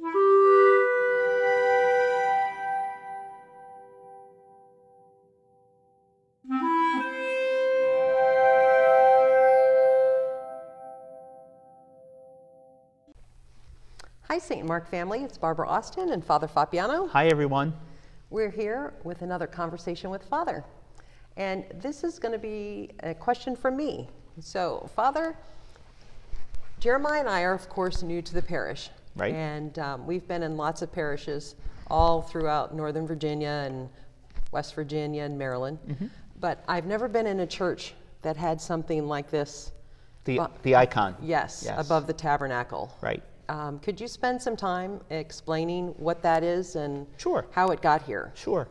Hi, St. Mark family. It's Barbara Austin and Father Fabiano. Hi, everyone. We're here with another conversation with Father. And this is going to be a question from me. So, Father, Jeremiah and I are, of course, new to the parish. Right. And we've been in lots of parishes all throughout Northern Virginia and West Virginia and Maryland. Mm-hmm. But I've never been in a church that had something like this. The icon. Yes, above the tabernacle. Right. Could you spend some time explaining what that is and Sure. how it got here? Sure.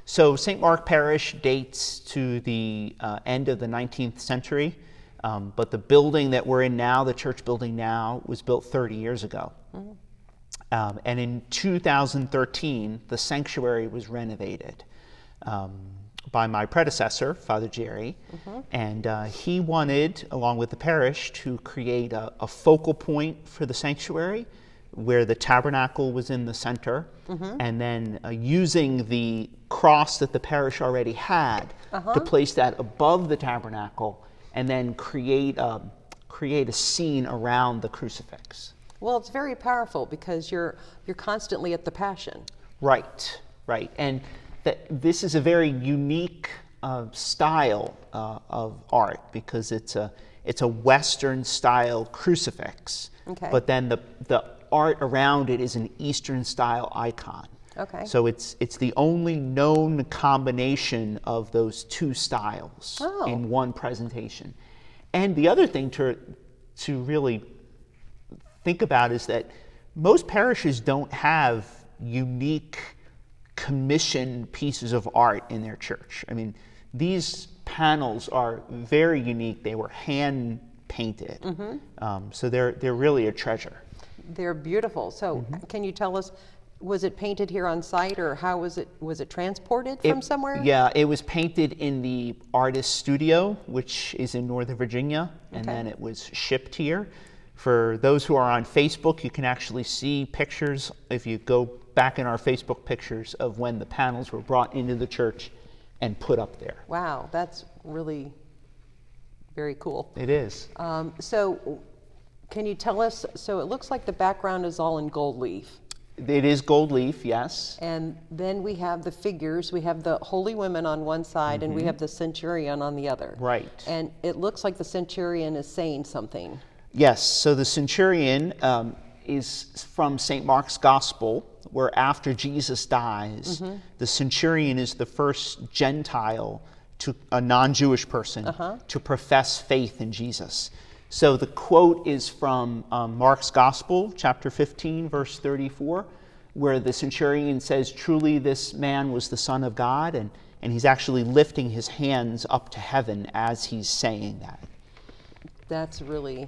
So St. Mark Parish dates to the end of the 19th century, but the building that we're in now, the church building now, was built 30 years ago. Mm-hmm. And in 2013, the sanctuary was renovated by my predecessor, Father Jerry, mm-hmm. and he wanted, along with the parish, to create a focal point for the sanctuary where the tabernacle was in the center, mm-hmm. and then using the cross that the parish already had to place that above the tabernacle and then create a scene around the crucifix. Well, it's very powerful because you're constantly at the Passion. Right. And this is a very unique style of art because it's a Western style crucifix, okay. But then the art around it is an Eastern style icon. Okay. So it's the only known combination of those two styles in one presentation. And the other thing to really think about is that most parishes don't have unique commission pieces of art in their church. I mean, these panels are very unique. They were hand painted, mm-hmm. So they're really a treasure. They're beautiful. So, mm-hmm. Can you tell us, was it painted here on site, or how was it transported from somewhere? Yeah, it was painted in the artist studio, which is in Northern Virginia, and then it was shipped here. For those who are on Facebook, you can actually see pictures, if you go back in our Facebook pictures, of when the panels were brought into the church and put up there. Wow, that's really very cool. It is. So can you tell us, so it looks like the background is all in gold leaf. It is gold leaf, yes. And then we have the figures. We have the Holy Women on one side, mm-hmm. and we have the Centurion on the other. Right. And it looks like the Centurion is saying something. Yes, so the Centurion is from St. Mark's Gospel, where after Jesus dies, mm-hmm. the Centurion is the first Gentile, a non-Jewish person, to profess faith in Jesus. So the quote is from Mark's Gospel, chapter 15, verse 34, where the Centurion says, "Truly this man was the Son of God," and he's actually lifting his hands up to heaven as he's saying that. That's really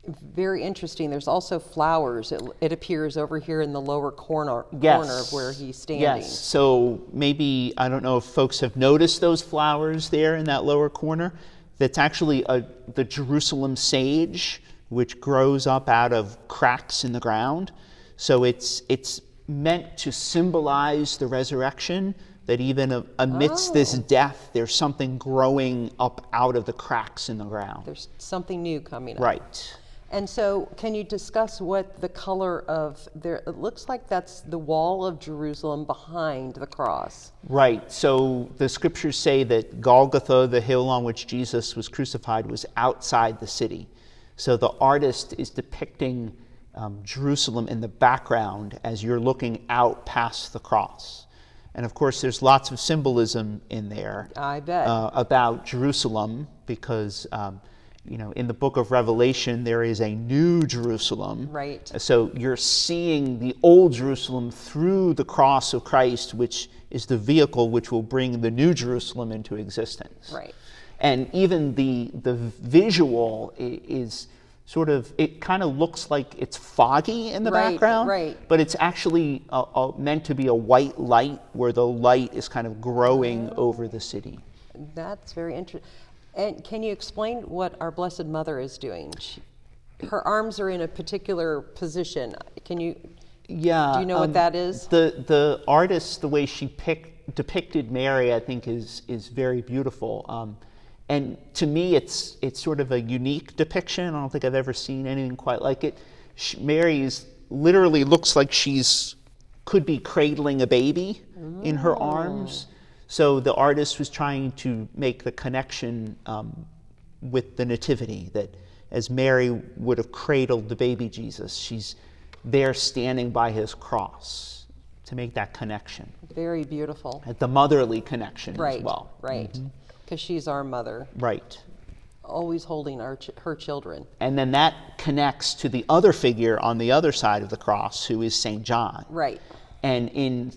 very interesting. There's also flowers. It appears over here in the lower corner of where he's standing. Yes. So maybe, I don't know if folks have noticed those flowers there in that lower corner. That's actually the Jerusalem sage, which grows up out of cracks in the ground. So it's meant to symbolize the resurrection, that even amidst this death, there's something growing up out of the cracks in the ground. There's something new coming up. Right. And so can you discuss what the color of there, it looks like that's the wall of Jerusalem behind the cross. Right. So the scriptures say that Golgotha, the hill on which Jesus was crucified, was outside the city. So the artist is depicting Jerusalem in the background as you're looking out past the cross. And of course, there's lots of symbolism in there. I bet. About Jerusalem, because in the book of Revelation, there is a new Jerusalem. Right. So you're seeing the old Jerusalem through the cross of Christ, which is the vehicle which will bring the new Jerusalem into existence. Right. And even the visual is sort of, it kind of looks like it's foggy in the background. Right. But it's actually meant to be a white light, where the light is kind of growing over the city. That's very interesting. And can you explain what our Blessed Mother is doing? her arms are in a particular position. Can you, Yeah. do you know what that is? The artist, the way she depicted Mary, I think is very beautiful. And to me, it's sort of a unique depiction. I don't think I've ever seen anything quite like it. Mary literally looks like could be cradling a baby in her arms. So the artist was trying to make the connection with the nativity, that as Mary would have cradled the baby Jesus, she's there standing by his cross, to make that connection. Very beautiful. At the motherly connection Right, as well. right. Because she's our mother, Right. always holding her children. And then that connects to the other figure on the other side of the cross, who is St. John. Right. And in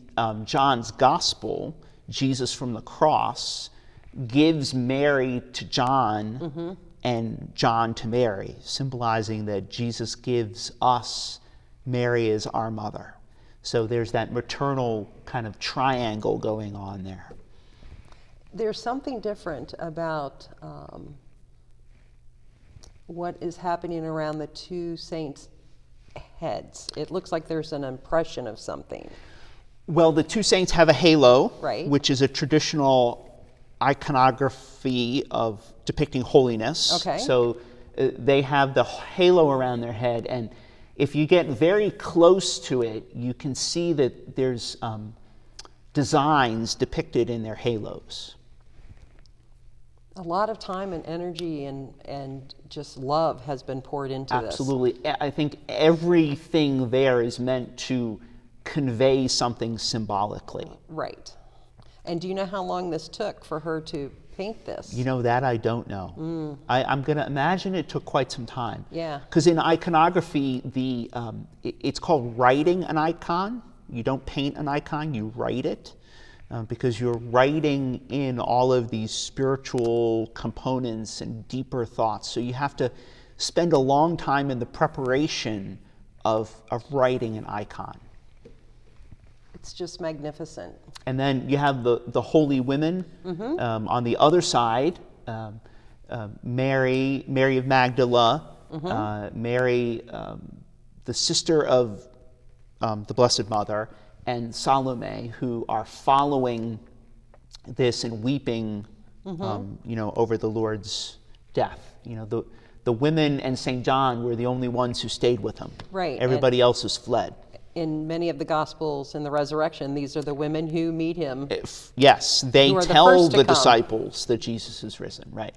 John's gospel, Jesus from the cross gives Mary to John and John to Mary, symbolizing that Jesus gives us Mary as our mother. So there's that maternal kind of triangle going on there. There's something different about what is happening around the two saints' heads. It looks like there's an impression of something. Well, the two saints have a halo, Right. which is a traditional iconography of depicting holiness. Okay. So they have the halo around their head, and if you get very close to it, you can see that there's designs depicted in their halos. A lot of time and energy and just love has been poured into this. Absolutely. I think everything there is meant to convey something symbolically. Right. And do you know how long this took for her to paint this? You know, that I don't know. I'm going to imagine it took quite some time. Yeah. Because in iconography, it's called writing an icon. You don't paint an icon, you write it. Because you're writing in all of these spiritual components and deeper thoughts. So you have to spend a long time in the preparation of writing an icon. It's just magnificent. And then you have the holy women on the other side, Mary of Magdala, Mary, the sister of the Blessed Mother, and Salome, who are following this and weeping, over the Lord's death. The women and St. John were the only ones who stayed with him. Right. Everybody else has fled. In many of the Gospels in the resurrection, these are the women who meet him. Yes, they Who are the tell first to the come. disciples that Jesus is risen, right?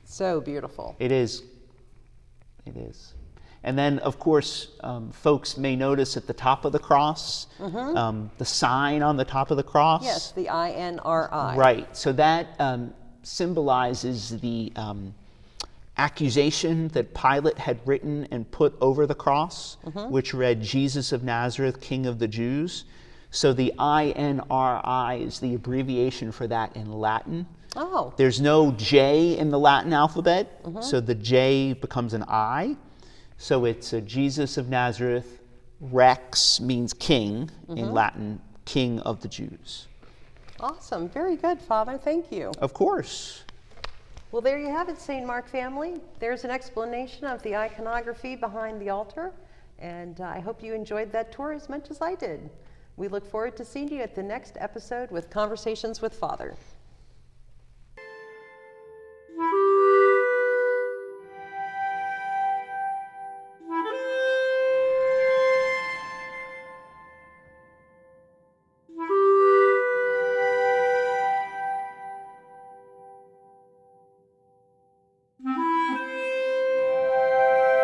So beautiful. It is. It is. And then, of course, folks may notice at the top of the cross, the sign on the top of the cross. Yes, the INRI. Right. So that symbolizes the accusation that Pilate had written and put over the cross, which read, Jesus of Nazareth, King of the Jews. So the INRI is the abbreviation for that in Latin. Oh. There's no J in the Latin alphabet, so the J becomes an I. So it's Jesus of Nazareth, Rex means king in Latin, King of the Jews. Awesome. Very good, Father. Thank you. Of course. Well, there you have it, St. Mark family. There's an explanation of the iconography behind the altar, and I hope you enjoyed that tour as much as I did. We look forward to seeing you at the next episode with Conversations with Father.